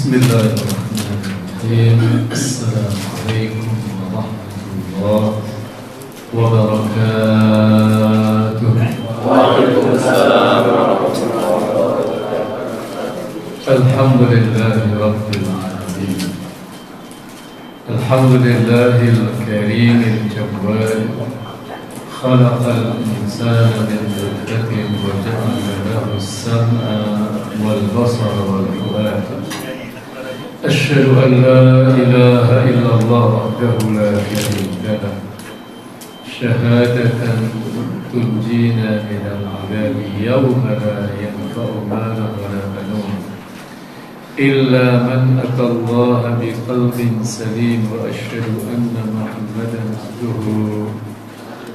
Bismillahirrahmanirrahim. Assalamualaikum warahmatullahi wabarakatuh. Waalaikumsalam warahmatullahi wabarakatuh. Alhamdulillahi rabbil alamin. Alhamdulillahil karimil jawwad. Khalaqal insana min nutfatin wa ja'ala lahu as-sam'a wal basara wal fu'ada. Asyhadu an la ilaha illallah wahdahu la syarika lah. Syahadatan tunjina minal 'adzabi yawma la yanfa'u malun wa la banun illa man atallaha biqalbin salim wa asyhadu anna Muhammadan abduhu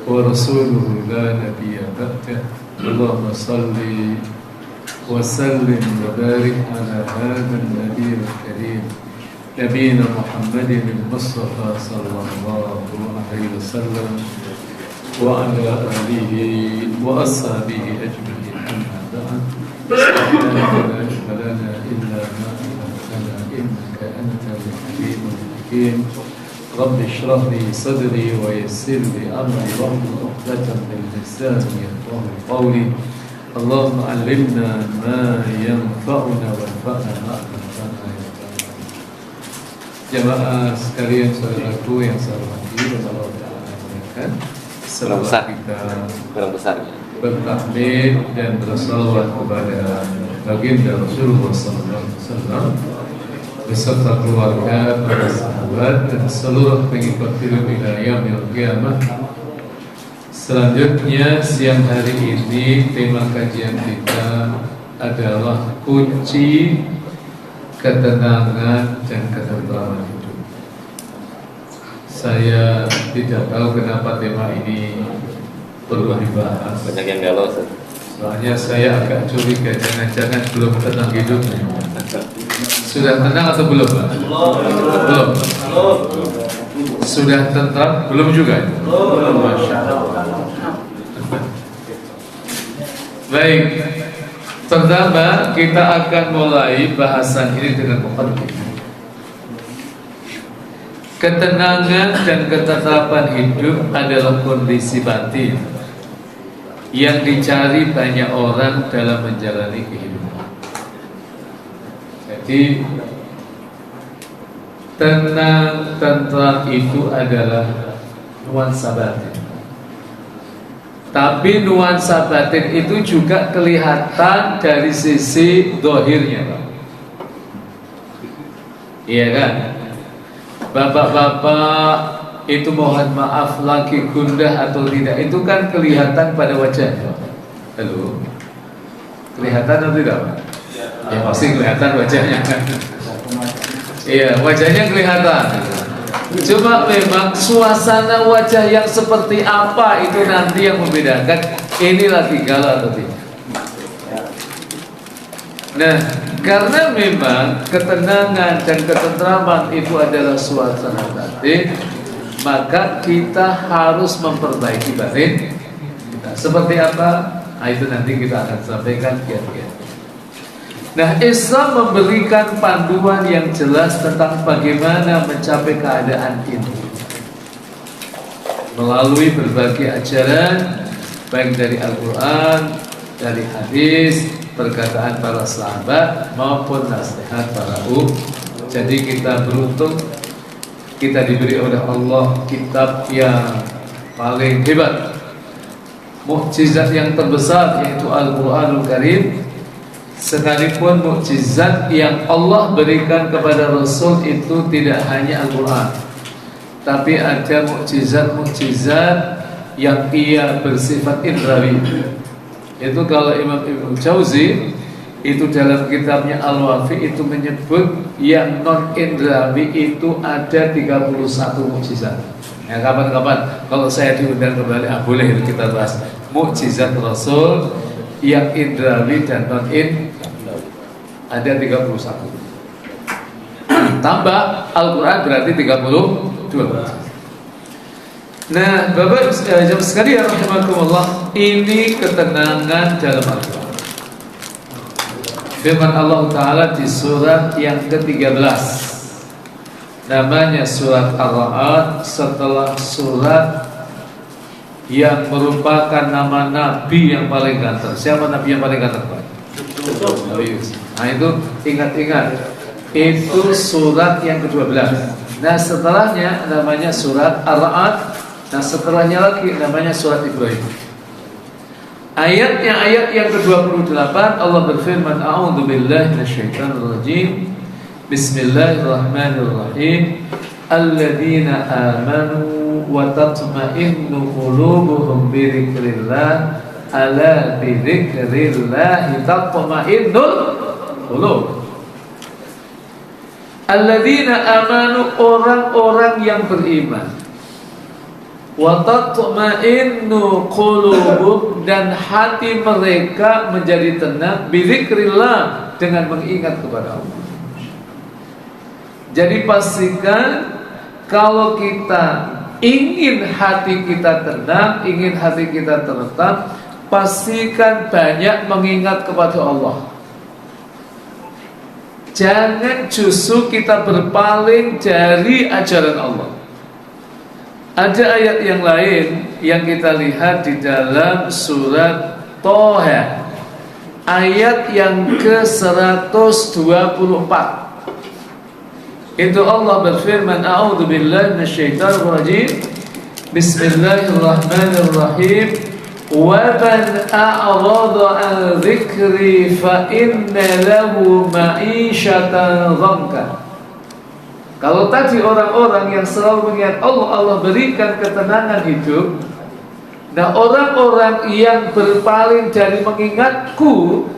wa rasuluhu la nabiyya ba'dah. Allahumma salli wa sallim wa barik ala hadha an-nabiyil karim nabiyina Muhammadin al-Mustafa sallallahu alaihi wasallam wa ala alihi wa ashabihi ajma'in. Amma ba'd. Subhanaka la ilma lana illa ma 'allamtana innaka antal halimul hakim. Rabbi shrah li sadri wa yassir li amri wahlul 'uqdatam min lisani yafqahu qawli. Allahumma 'allimna ma yanfa'una wanfa'na ma 'allamtana. Jamaah sekalian, saudaraku yang saya hormati dan Allah Ta'ala muliakan, setelah kita bertakbir dan bersalawat kepada baginda Rasulullah SAW beserta keluarga, para sahabat dan seluruh pengikut film ila yaumil qiyamah. Selanjutnya siang hari ini tema kajian kita adalah kunci ketenangan dan ketentraman hidup. Saya tidak tahu kenapa tema ini perlu dibahas. Banyak yang galau, Ustaz. Soalnya saya agak curiga, jangan-jangan belum tenang hidupnya. Sudah tenang atau belum, Pak? Belum. Sudah tentram? Belum juga? Masya Allah. Baik. Pertama, kita akan mulai bahasan ini dengan muqaddimah. Ketenangan dan ketentraman hidup adalah kondisi batin yang dicari banyak orang dalam menjalani kehidupan. Jadi tenang, tentram itu adalah nuansa batin. Tapi nuansa batin itu juga kelihatan dari sisi dohirnya, Pak. Iya kan? Bapak-bapak itu mohon maaf lagi gundah atau tidak, itu kan kelihatan pada wajahnya. Halo, kelihatan atau tidak, Pak? Ya pasti kelihatan wajahnya kan. Iya, wajahnya kelihatan. Cuma memang suasana wajah yang seperti apa itu nanti yang membedakan ini lagi galau atau tidak. Nah, karena memang ketenangan dan ketentraman itu adalah suasana batin, maka kita harus memperbaiki batin kita. Seperti apa? Nah, itu nanti kita akan sampaikan kiat-kiat. Nah, Islam memberikan panduan yang jelas tentang bagaimana mencapai keadaan ini melalui berbagai ajaran, baik dari Al-Quran, dari hadis, perkataan para sahabat maupun nasihat para ulama. Jadi kita beruntung, kita diberi oleh Allah kitab yang paling hebat, mukjizat yang terbesar, yaitu Al-Quranul Karim. Sekalipun mukjizat yang Allah berikan kepada Rasul itu tidak hanya Al-Quran, tapi ada mukjizat-mukjizat yang ia bersifat indrawi. Itu kalau Imam Ibnu Jauzi itu dalam kitabnya Al-Wafi itu menyebut yang non indrawi itu ada 31 mukjizat. Ya, kapan-kapan kalau saya diundang kembali, boleh kita bahas mukjizat Rasul yang indrawi dan non indrawi. Ada 31. Tambah Al-Quran berarti 32. Nah, Bapak Ibu sekalian rahimakumullah, ini ketenangan dalam Al-Quran. firman Allah Ta'ala di surat yang ke-13, namanya surat Ar-Ra'd, setelah surat yang merupakan nama Nabi yang paling ganteng. Siapa Nabi yang paling ganteng, Pak? Nabi Yusuf. Nah itu ingat-ingat, itu surat yang ke-12. Nah setelahnya namanya surat Ar-Ra'd. Nah setelahnya lagi namanya surat Ibrahim. Ayatnya ayat yang ke-28, Allah berfirman, A'udzubillahi minasyaitonirrajim. Bismillahirrahmanirrahim. Alladzina amanu wa tatma'innu qulubuhum bi dzikrillah. Ala bi dzikrillah tatma'innul qulub. Alladzina amanu, orang-orang yang beriman. Wa tatma'innu qulubuhum, dan hati mereka menjadi tenang bi dzikrillah, dengan mengingat kepada Allah. Jadi pastikan kalau kita ingin hati kita tenang, ingin hati kita terletak, pastikan banyak mengingat kepada Allah. Jangan justru kita berpaling dari ajaran Allah. Ada ayat yang lain yang kita lihat di dalam surat Toha, ayat yang ke-124. Itu Allah berfirman, A'udzubillahi minasyaitonirrajim. Bismillahirrahmanirrahim. Wa man a'rada an dzikri fa inna lahu ma'isyatan dhanka. Kalau tadi orang-orang yang selalu mengingat Allah, Allah berikan ketenangan hidup. Nah orang-orang yang berpaling dari mengingatku,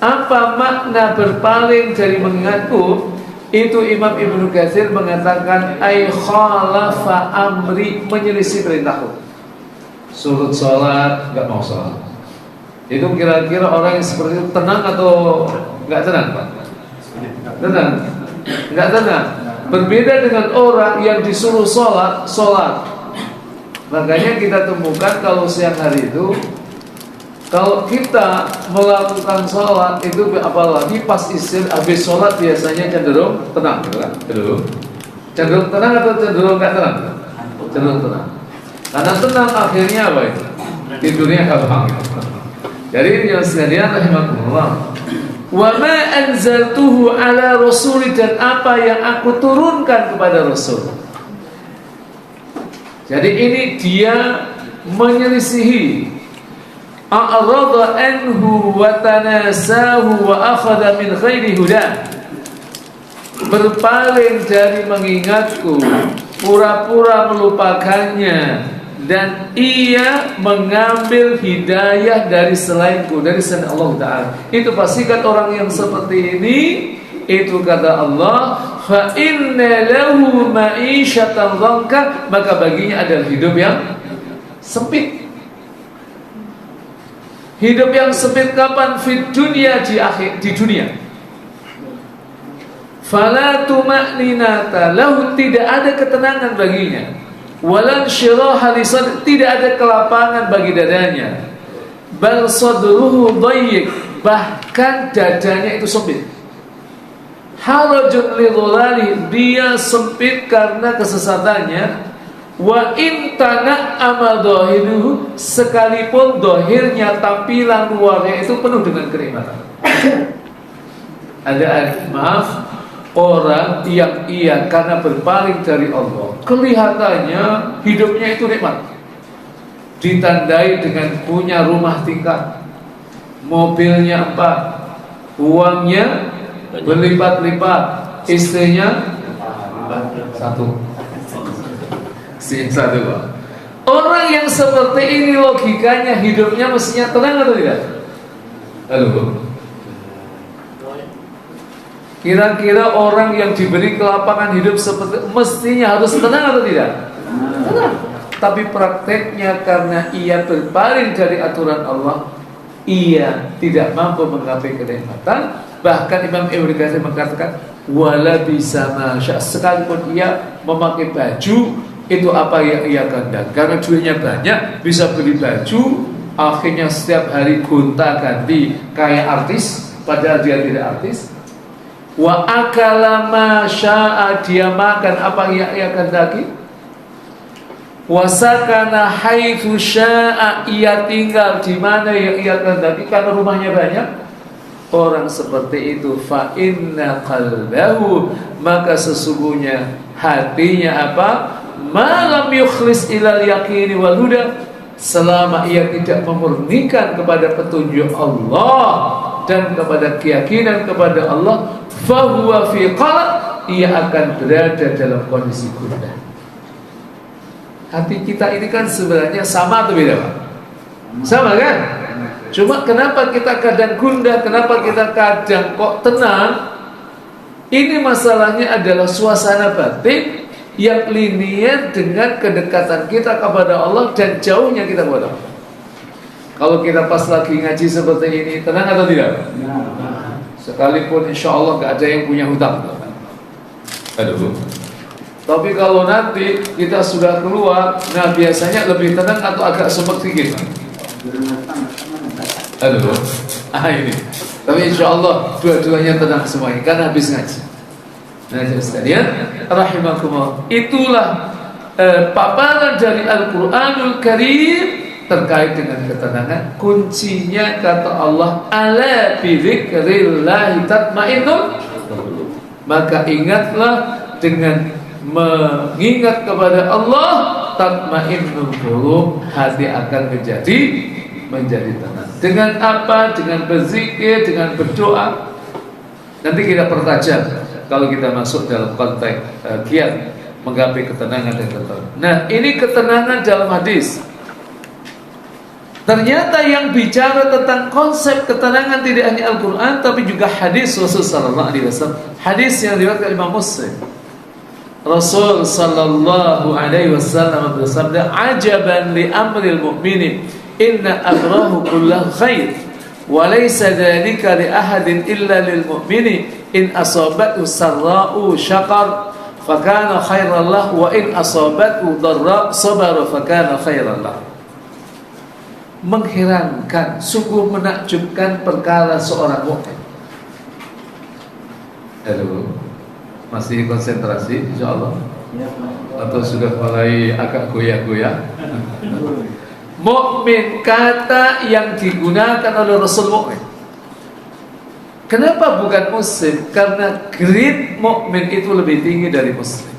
apa makna berpaling dari mengingatku? Itu Imam Ibnu Katsir mengatakan ay khalafa amri, menyelisih perintahku. Suruh sholat, nggak mau sholat. Itu kira-kira orang yang seperti itu tenang atau nggak tenang, Pak? Tenang, nggak tenang. Berbeda dengan orang yang disuruh sholat, sholat. Makanya kita temukan kalau siang hari itu, kalau kita melakukan sholat itu, apalagi pas habis sholat biasanya cenderung tenang, gitu kan? Cenderung tenang atau cenderung nggak tenang? Cenderung tenang. Karena tenang akhirnya apa itu? Tidurnya gampang. Jadi yang sekalian rahimakumullah, wa ma anzaltuhu ala rasuli, dan apa yang aku turunkan kepada Rasul. Jadi ini dia menyelisihi. A'rada anhu wa tanasahu wa akhadha min ghairi huda, berpaling dari mengingatku, pura-pura melupakannya, dan ia mengambil hidayah dari selainku, dari selain Allah Ta'ala. Itu pastikan orang yang seperti ini, itu kata Allah, fa inna lahu ma'isyatan dhanka, maka baginya adalah hidup yang sempit. Hidup yang sempit kapan? Fit dunia, di dunia. Fala tuma'ninata lahu, tidak ada ketenangan baginya. Walan syiraha lisan, tidak ada kelapangan bagi dadanya. Bal sadruhu dayyiq, bahkan dadanya itu sempit. Harajun lidhalali, dia sempit karena kesesatannya. Wa in tana'ama dhahiruhu, sekalipun dohirnya, tampilan luarnya itu penuh dengan kenikmatan. Ada orang yang ia karena berpaling dari Allah, kelihatannya hidupnya itu nikmat, ditandai dengan punya rumah tingkat, mobilnya 4, uangnya berlipat-lipat, istrinya 1. Orang yang seperti ini logikanya hidupnya mestinya tenang atau tidak? Halo. Kira-kira orang yang diberi kelapangan hidup seperti mestinya harus tenang atau tidak? Tenang. Tapi prakteknya karena ia berpaling dari aturan Allah, ia tidak mampu menggapai kenikmatan. Bahkan Imam Ibnu Katsir mengatakan, wala bisa masya, sekalipun ia memakai baju itu apa yang ia kehendaki, karena duitnya banyak, bisa beli baju, akhirnya setiap hari gonta-ganti kayak artis, padahal dia tidak artis. Wa akala ma syaa, dia makan apa yang ia kehendaki. Wa sakana haitsu syaa, ia tinggal di mana yang ia kehendaki karena rumahnya banyak. Orang seperti itu fa inna qalbahu, maka sesungguhnya hatinya apa? Malam yukhlis ilal yaqini wal huda, selama ia tidak memurnikan kepada petunjuk Allah dan kepada keyakinan kepada Allah, fahuwa fi qalb, ia akan berada dalam kondisi gundah. Hati kita ini kan sebenarnya sama atau beda, Pak? Sama kan? Cuma kenapa kita kadang gundah, kenapa kita kadang kok tenang? Ini masalahnya adalah suasana batin yang linier dengan kedekatan kita kepada Allah dan jauhnya kita kepada Allah. Kalau kita pas lagi ngaji seperti ini, tenang atau tidak? Sekalipun insya Allah gak ada yang punya hutang. Aduh. Tapi kalau nanti kita sudah keluar, nah biasanya lebih tenang atau agak seperti kita? Aduh, ini. Tapi insya Allah dua-duanya tenang semuanya karena habis ngaji. Nah, sekalian, rahimakumullah. Itulah paparan dari Al-Quranul Karim terkait dengan ketenangan. Kuncinya kata Allah, ala bi dzikrillah tatmainnul. Maka ingatlah, dengan mengingat kepada Allah, tatmainnul qulub, hati akan menjadi tenang. Dengan apa? Dengan berzikir, dengan berdoa. Nanti kita pertajam kalau kita masuk dalam konteks kiat menggapai ketenangan dan ketenangan. Nah, ini ketenangan dalam hadis. Ternyata yang bicara tentang konsep ketenangan tidak hanya Al-Quran, tapi juga hadis Rasul sallallahu alaihi wasallam. Hadis yang diriwayatkan Imam Muslim. Rasul sallallahu alaihi wasallam bersabda, "Ajaban li amril mu'minin, inna amrahu kullahu khair, wa laysa dhalika li ahadin illa lil mu'mini, in asabathu sarra'u syakar fakana khairan lah, wa in asabathu dharra sabara fakana khairan lah." Mengherankan, sungguh menakjubkan perkara seorang mukmin. Halo, masih konsentrasi insyaallah? Atau sudah mulai agak goyah-goyah? Mukmin, kata yang digunakan oleh Rasul mukmin. Kenapa bukan muslim? Karena grade mukmin itu lebih tinggi dari muslim.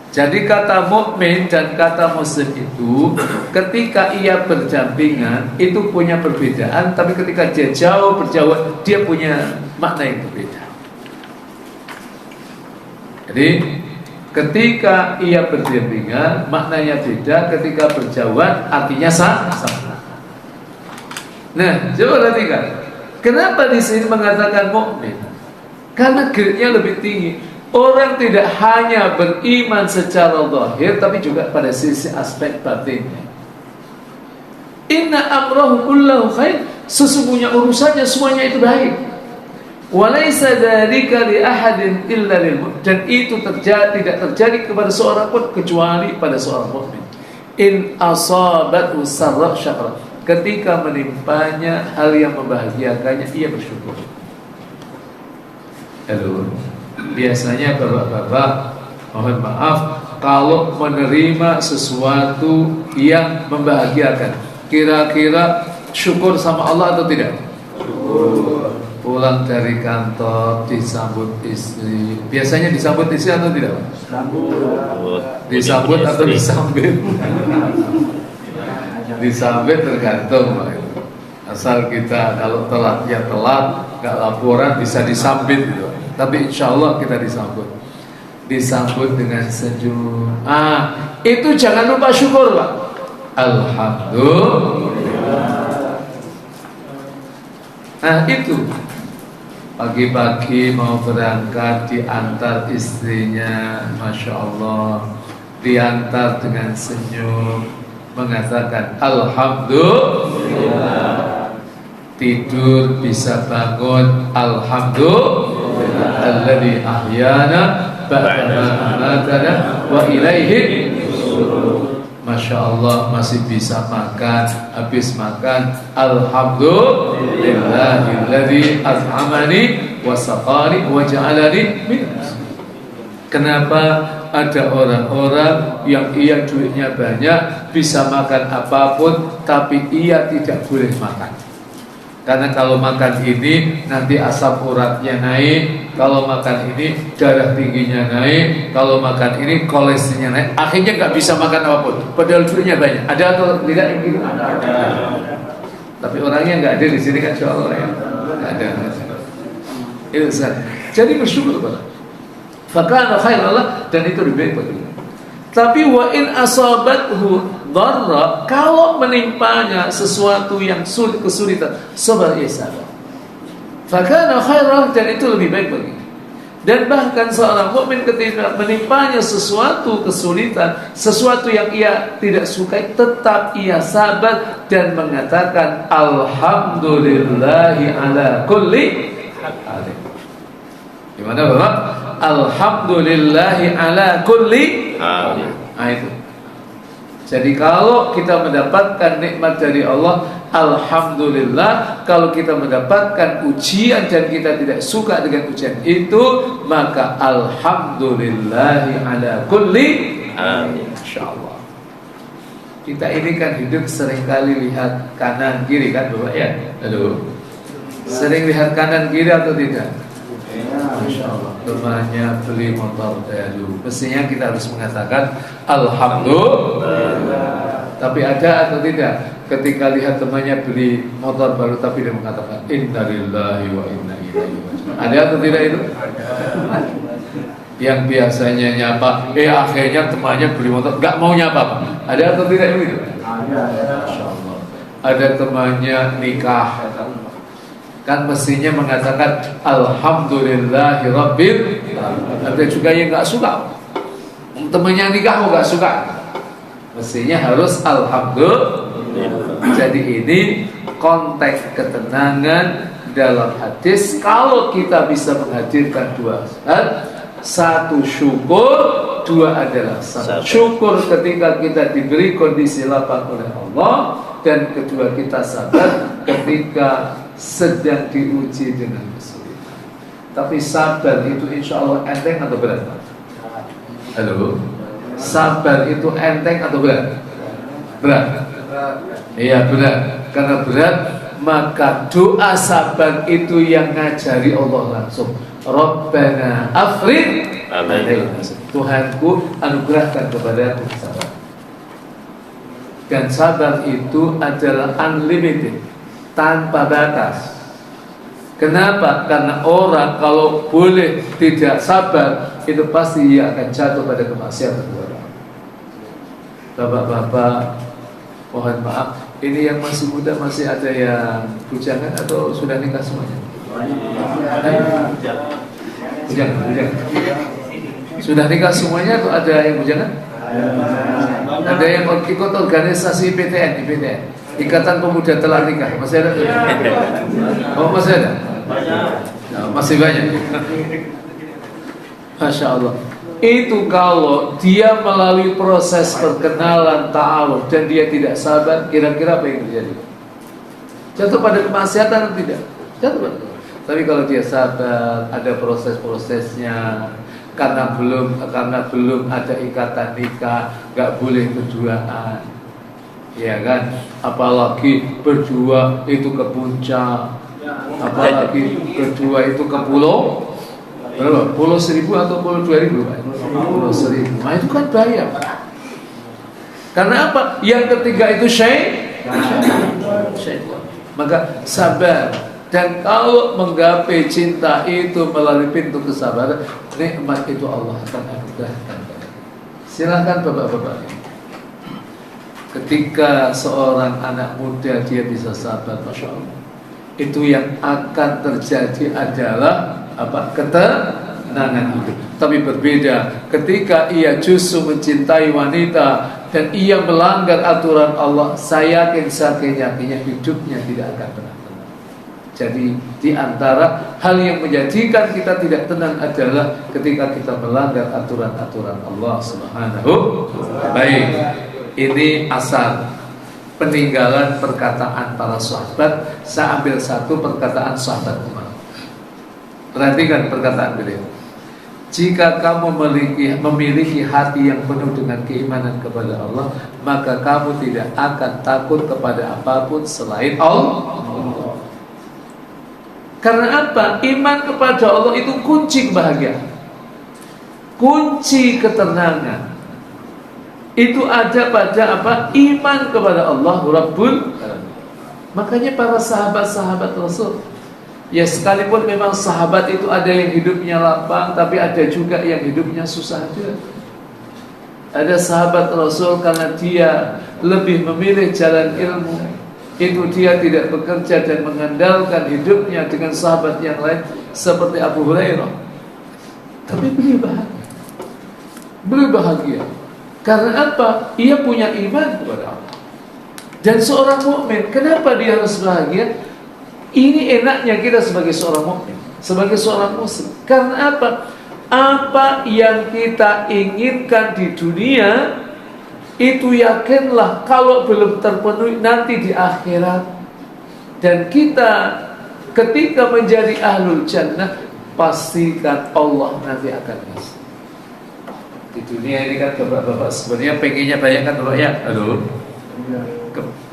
Jadi kata mukmin dan kata muslim itu ketika ia berdampingan itu punya perbedaan, tapi ketika dia jauh berjauhan dia punya makna yang berbeda. Jadi ketika ia berdampingan maknanya beda, ketika berjauhan artinya sama. Nah, coba perhatikan. Kenapa di sini mengatakan mukmin? Karena grade-nya lebih tinggi. Orang tidak hanya beriman secara zahir, tapi juga pada sisi aspek batinnya. Inna amrahu kullahu khair, sesungguhnya urusannya semuanya itu baik. Walaysa dzalika li ahadin illa lil mu'min, dan itu tidak terjadi kepada seorang pun kecuali pada seorang mukmin. In asabathu sarra syakra, ketika menimpanya hal yang membahagiakannya ia bersyukur. Halo. Biasanya bapak-bapak, mohon maaf, kalau menerima sesuatu yang membahagiakan, kira-kira syukur sama Allah atau tidak? Pulang dari kantor disambut istri, biasanya disambut istri atau tidak? Disambut atau disambit? Disambit tergantung, asal kita kalau telat ya telat, nggak laporan bisa disambit gitu. Tapi insya Allah kita disambut dengan senyum. Itu jangan lupa syukur, Pak. Alhamdulillah. Nah itu pagi-pagi mau berangkat diantar istrinya, masya Allah, diantar dengan senyum, mengatakan Alhamdulillah. Tidur bisa bangun, Alhamdulillah. Alladzi ahyana ba'da ma amatana wa ilaihi Masya Allah, masih bisa makan, habis makan Alhamdulillah. lillahilladzi at'amani wa saqani wa ja'alani minal muslimin. Kenapa ada orang-orang yang ia duitnya banyak, bisa makan apapun, tapi ia tidak boleh makan? Karena kalau makan ini nanti asam uratnya naik, kalau makan ini darah tingginya naik, kalau makan ini kolesterolnya naik, akhirnya nggak bisa makan apapun. Padahal duitnya banyak. Ada atau tidak yang gitu? Ada. Tapi orangnya nggak ada di sini kan, insya Allah ya. Nggak ada. Itu saja. Jadi bersyukur kepada fakana khairallah, dan itu lebih baik baginya. Tapi wa in asabathu dharra, kalau menimpanya sesuatu yang sulit, kesulitan, sabar ia sabar. Fakana khairallah, dan itu lebih baik baginya. Dan bahkan seorang mukmin ketika menimpanya sesuatu kesulitan, sesuatu yang ia tidak sukai, tetap ia sabar dan mengatakan alhamdulillahi ala kulli hal. Gimana Bapak? Alhamdulillahi ala kulli hal. Nah itu. Jadi kalau kita mendapatkan nikmat dari Allah, alhamdulillah. Kalau kita mendapatkan ujian dan kita tidak suka dengan ujian itu, maka alhamdulillahi ala kulli hal. Insyaallah. Kita ini kan hidup seringkali lihat kanan kiri kan Bapak ya? Aduh. Sering lihat kanan kiri atau tidak? Masya Allah, temannya beli motor baru, mestinya kita harus mengatakan alhamdulillah. Tapi ada atau tidak ketika lihat temannya beli motor baru tapi dia mengatakan innalillahi wa inna ilaihi raji'un? Ada atau tidak itu? Yang biasanya nyapa, akhirnya temannya beli motor nggak mau nyapa, Pak. Ada atau tidak itu? Ada. Masya Allah. Ada temannya nikah, kan mestinya mengatakan alhamdulillahirabbil alamin. Ada juga yang nggak suka, temannya nikah kok nggak suka, mestinya harus alhamdulillah. Jadi ini konteks ketenangan dalam hadis. Kalau kita bisa menghadirkan dua hal, satu syukur, dua adalah sabar. Syukur ketika kita diberi kondisi lapang oleh Allah, dan kedua kita sabar ketika sedang diuji dengan kesulitan. Tapi sabar itu insya Allah enteng atau berat? Halo? Sabar itu enteng atau berat? Berat? Iya berat. Karena berat, maka doa sabar itu yang ngajari Allah langsung. Rabbana afriq alaina, Tuhanku anugerahkan kepadaku sabar. Dan sabar itu adalah unlimited, tanpa batas. Kenapa? Karena orang kalau boleh tidak sabar, itu pasti ia akan jatuh pada kemaksiatan kepada Allah. Bapak-bapak, mohon maaf, ini yang masih muda masih ada yang bujangan atau sudah nikah semuanya? Bujangan. Sudah nikah semuanya atau ada yang bujangan? Ada yang ikut organisasi IPTN, Ikatan Pemuda Telah Nikah, masih ada? Oh masih ada? Nah, masih banyak. Masya Allah. Itu kalau dia melalui proses perkenalan, ta'aruf, dan dia tidak sabar, kira-kira apa yang terjadi? Jatuh pada kemaksiatan atau tidak? Jatuh pada. Tapi kalau dia sabar, ada proses-prosesnya. Karena belum ada ikatan nikah, nggak boleh berduaan, ya kan? Apalagi berdua itu ke puncak, apalagi berdua itu ke pulau berapa? Pulau 1000 atau pulau 2000? Pulau 1000. Nah itu kan bahaya. Karena apa? Yang ketiga itu syaitan. Maka sabar. Dan kalau menggapai cinta itu melalui pintu kesabaran, nikmat itu Allah akan anugerahkan. Silakan bapak-bapak. Ketika seorang anak muda dia bisa sabar, masya Allah, itu yang akan terjadi adalah apa? Ketenangan hidup. Tapi berbeda ketika ia justru mencintai wanita dan ia melanggar aturan Allah, saya yakin hidupnya tidak akan pernah. Jadi di antara hal yang menjadikan kita tidak tenang adalah ketika kita melanggar aturan-aturan Allah Subhanahu. Baik, ini asal. peninggalan perkataan para sahabat. Saya ambil satu perkataan sahabat Umar. Perhatikan perkataan beliau. Jika kamu memiliki hati yang penuh dengan keimanan kepada Allah, maka kamu tidak akan takut kepada apapun selain Allah. Karena apa? Iman kepada Allah itu kunci kebahagiaan, kunci ketenangan. Itu ada pada apa? Iman kepada Allah Rabbul Alamin. Makanya para sahabat-sahabat Rasul, ya sekalipun memang sahabat itu ada yang hidupnya lapang, tapi ada juga yang hidupnya susah juga. Ada sahabat Rasul karena dia lebih memilih jalan ilmu, itu dia tidak bekerja dan mengandalkan hidupnya dengan sahabat yang lain seperti Abu Hurairah. Tapi beliau bahagia. Karena apa? Ia punya iman kepada Allah. Dan seorang mukmin, kenapa dia harus bahagia? Ini enaknya kita sebagai seorang mukmin, sebagai seorang muslim. Karena apa? Apa yang kita inginkan di dunia, itu yakinlah kalau belum terpenuhi nanti di akhirat. Dan kita ketika menjadi ahlul jannah, pastikan Allah nanti akan kasih. Di dunia ini kan bapak-bapak sebenarnya pengennya banyak kan Bapak ya? Halo?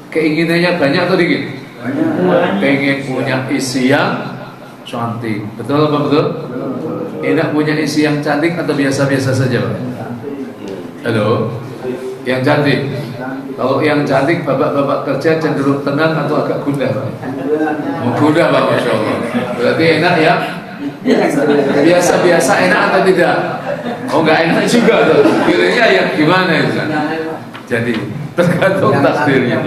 Keinginannya banyak atau dikit? Banyak. Pengen punya isi yang cantik. Betul apa betul? Enak punya isi yang cantik atau biasa-biasa saja Pak? Halo? Yang cantik. Kalau yang cantik bapak-bapak kerja cenderung tenang atau agak gundah Pak? Gundah Pak, Masya Allah. Berarti enak ya? Biasa-biasa enak atau tidak? Oh enggak enak juga tuh. Kira-kira yang gimana itu? Jadi tergantung takdirnya.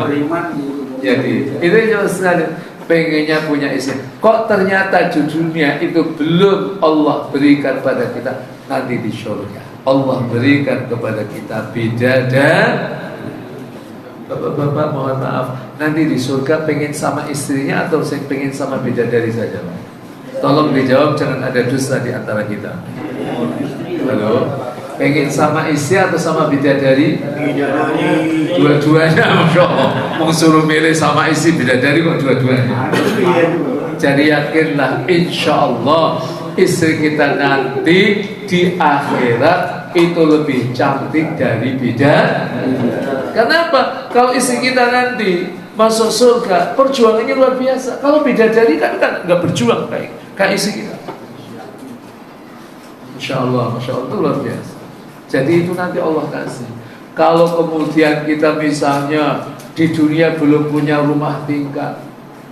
Jadi itu jelas sekali. Pengennya punya istri. Kok ternyata judulnya itu belum Allah berikan pada kita nanti di surga. Allah berikan kepada kita bidadari. Bapak-bapak mohon maaf, nanti di surga pengen sama istrinya atau pengen sama bidadari saja Pak? Tolong dijawab, jangan ada dusta di antara kita. Halo, pengen sama istri atau sama bidadari? Dua-duanya, Masya Allah. Mau suruh milih sama istri bidadari kok dua-duanya. Jadi yakinlah, insya Allah istri kita nanti di akhirat itu lebih cantik dari bidadari. Kenapa? Kalau istri kita nanti masuk surga, perjuangannya luar biasa. Kalau bidadari kan nggak berjuang kayak istri kita. Masya Allah itu luar biasa. Jadi itu nanti Allah kasih. Kalau kemudian kita misalnya di dunia belum punya rumah tingkat,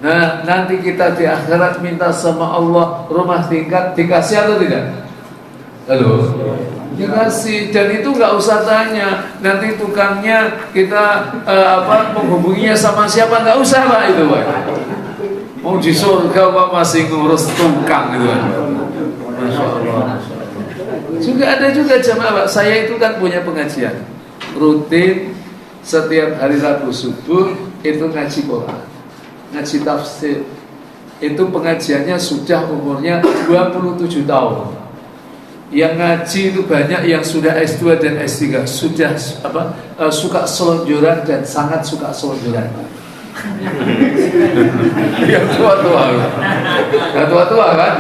nah nanti kita di akhirat minta sama Allah rumah tingkat, dikasih atau tidak? Halo? Dikasih. Dan itu nggak usah tanya nanti tukangnya kita menghubunginya sama siapa, nggak usah Pak itu Pak. Mau di surga Pak masih ngurus tukang gitu kan. Masya Allah. Juga ada juga jamaah Pak. Saya itu kan punya pengajian rutin setiap hari Rabu subuh itu ngaji Quran, ngaji tafsir. Itu pengajiannya sudah umurnya 27 tahun. Yang ngaji itu banyak yang sudah S2 dan S3, sudah suka selonjoran dan sangat suka selonjoran. Yang tua-tua kan?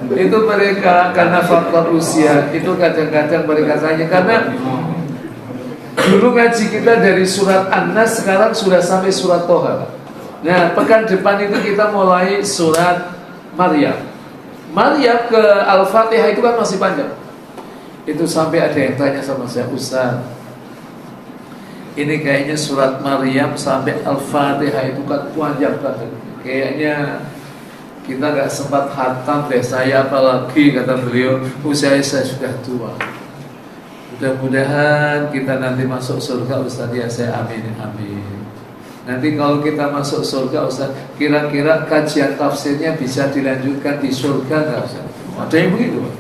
Itu mereka karena faktor usia. Itu kadang-kadang mereka tanya karena dulu ngaji kita dari surat An-Nas, sekarang sudah sampai surat Toha. Nah, pekan depan itu kita mulai surat Maryam. Maryam ke Al-Fatihah itu kan masih panjang. Itu sampai ada yang tanya sama saya, Ustaz, ini kayaknya surat Maryam sampai Al-Fatihah itu kan panjang banget. Kayaknya kita gak sempat khatam deh. Saya apalagi, kata beliau, usia saya sudah tua. Mudah-mudahan kita nanti masuk surga Ustaz ya. Saya amin, amin. Nanti kalau kita masuk surga Ustaz, kira-kira kajian tafsirnya bisa dilanjutkan di surga nggak Ustaz? Ada yang begitu Pak?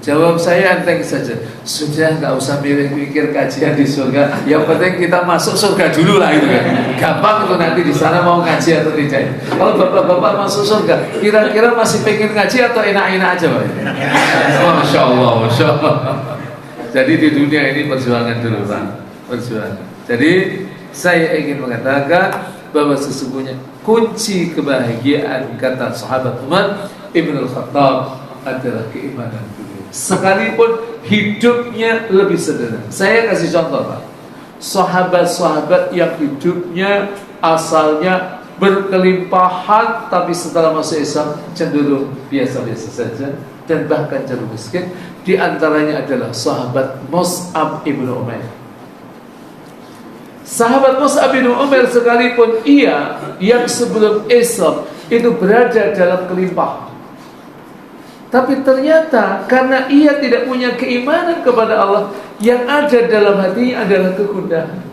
Jawab saya enteng saja, sudah nggak usah mikir kajian di surga. Yang penting kita masuk surga dulu lah itu kan. Gampang itu nanti di sana mau ngaji atau tidak. Kalau bapak-bapak masuk surga, kira-kira masih pengen ngaji atau enak-enak aja Pak? Masya Allah, Masya Allah. Jadi di dunia ini perjuangan dulu Pak, perjuangan. Jadi Saya ingin mengatakan bahwa sesungguhnya kunci kebahagiaan, kata sahabat Umar Ibn Al-Khattab, adalah keimanan dunia. Sekalipun hidupnya lebih sederhana. Saya kasih contoh, Pak. Sahabat-sahabat yang hidupnya asalnya berkelimpahan, tapi setelah masuk Islam cenderung biasa-biasa saja dan bahkan cenderung miskin. Di antaranya adalah sahabat Mus'ab ibn Umair. Sahabat Mus'ab bin Umair sekalipun ia yang sebelum Islam itu berada dalam kelimpahan, tapi ternyata karena ia tidak punya keimanan kepada Allah, yang ada dalam hatinya adalah kegundahan.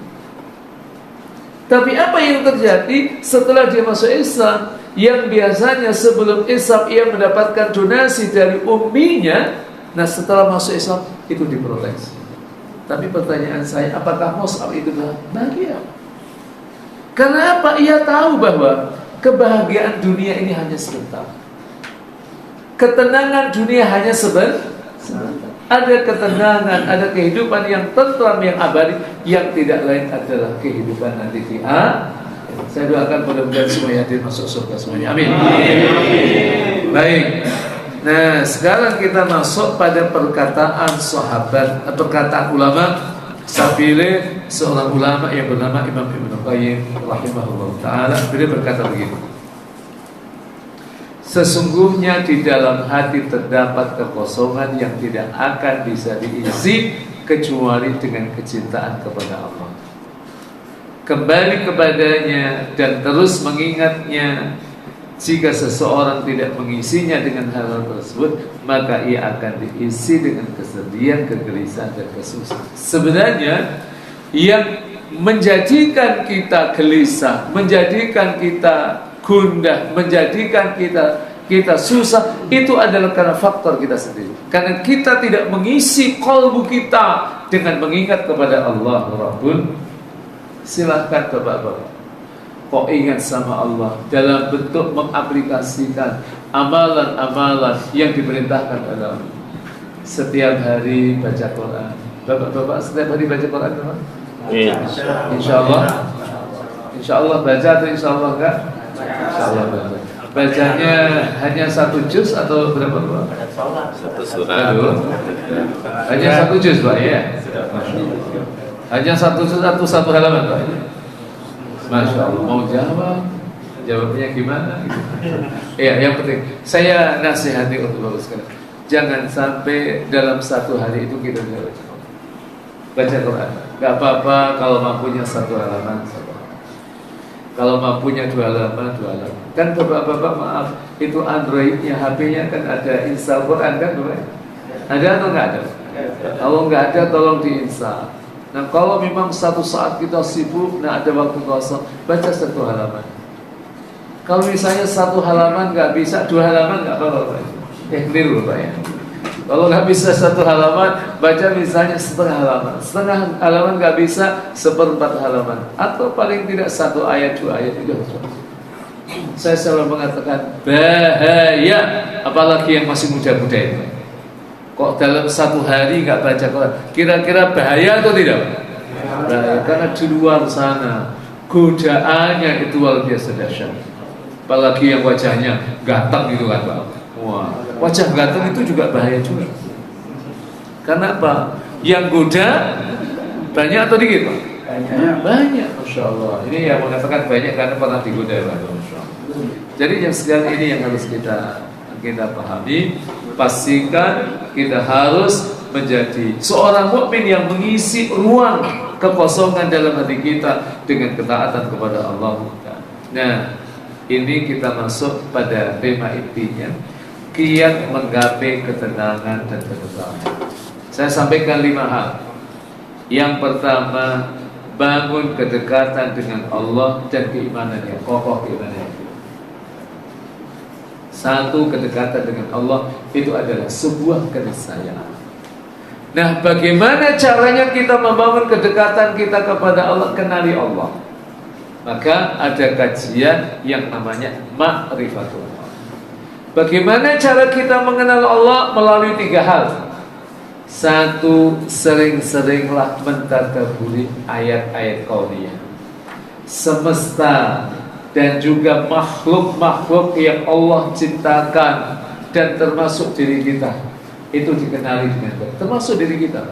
Tapi apa yang terjadi setelah dia masuk Islam? Yang biasanya sebelum Islam ia mendapatkan donasi dari umminya, nah setelah masuk Islam itu diproteksi. Tapi pertanyaan saya, apakah Mus'ab itu bahagia? Karena apa? Ia tahu bahwa kebahagiaan dunia ini hanya sebentar. Ketenangan dunia hanya sebentar. Ada ketenangan, ada kehidupan yang tentram, yang abadi, yang tidak lain adalah kehidupan nanti di akhirat. Saya doakan mudah-mudahan semuanya hadir masuk surga semuanya. Amin. Baik. Nah, sekarang kita masuk pada perkataan sahabat, perkataan ulama. Saya pilih seorang ulama yang bernama Imam Ibnu Qayyim rahimahullah taala. Beliau berkata begini: sesungguhnya di dalam hati terdapat kekosongan yang tidak akan bisa diisi kecuali dengan kecintaan kepada Allah. Kembali kepadanya dan terus mengingatnya. Jika seseorang tidak mengisinya dengan hal tersebut, maka ia akan diisi dengan kesedihan, kegelisahan, dan kesusahan. Sebenarnya yang menjadikan kita gelisah, menjadikan kita gundah, menjadikan kita susah, itu adalah karena faktor kita sendiri. Karena kita tidak mengisi kalbu kita dengan mengingat kepada Allah Rabbul. Silahkan Bapak-Bapak, kok ingat sama Allah dalam bentuk mengaplikasikan amalan-amalan yang diperintahkan oleh Allah. Setiap hari baca Quran. Bapak-bapak setiap hari baca Quran, Bapak? Insyaallah. Insyaallah baca atau insyaallah enggak? Insyaallah baca. Bacanya hanya 1 juz atau berapa, Pak? Satu surat. Hanya 1 juz, Pak, ya? Hanya 1 juz atau 1 halaman, Pak? Masya Allah, mau jawabnya gimana? Ya, yang penting saya nasihati untuk Bapak sekalian, jangan sampai dalam 1 hari itu kita baca Quran. Gak apa-apa kalau mampunya 1 halaman, 1 halaman. Kalau mampunya 2 halaman, 2 halaman. Kan Bapak-bapak maaf, itu Androidnya, HP-nya kan ada install Quran kan, Bapak? Ada atau nggak ada? Kalau nggak ada, tolong diinstal. Nah, kalau memang satu saat kita sibuk, nah ada waktu kosong, baca 1 halaman. Kalau misalnya 1 halaman nggak bisa, 2 halaman nggak apa-apa, Pak. Keliru, Pak, ya. Kalau nggak bisa 1 halaman, baca misalnya setengah halaman. Setengah halaman nggak bisa, 1/4 halaman. Atau paling tidak 1 ayat, 2 ayat itu. Saya selalu mengatakan bahaya, apalagi yang masih muda-muda itu. Kok dalam 1 hari nggak baca Quran? Kira-kira bahaya atau tidak? Bahaya, karena di luar sana godaannya itu luar biasa dahsyat. Apalagi yang wajahnya ganteng gitu kan, Pak. Wah, wajah ganteng itu juga bahaya juga. Karena apa? Yang goda banyak atau dikit, Pak? Banyak. Masya Allah. Ini yang mengatakan banyak karena pernah digoda, Pak. Masya Allah. Jadi yang sekalian ini yang harus kita pahami. Pastikan kita harus menjadi seorang mukmin yang mengisi ruang kekosongan dalam hati kita dengan ketaatan kepada Allah. Nah, ini kita masuk pada tema intinya, kiat menggapai ketenangan dan ketentraman. Saya sampaikan 5 hal. Yang pertama, bangun kedekatan dengan Allah dan keimanan yang kokoh, keimanan yang kuat. 1, kedekatan dengan Allah itu adalah sebuah keniscayaan. Nah, bagaimana caranya kita membangun kedekatan kita kepada Allah? Kenali Allah. Maka ada kajian yang namanya ma'rifatullah. Bagaimana cara kita mengenal Allah? Melalui 3 hal. 1, sering-seringlah mentadabburi ayat-ayat qauliyah. semesta dan juga makhluk-makhluk yang Allah ciptakan dan termasuk diri kita itu dikenali dengan baik, termasuk diri kita.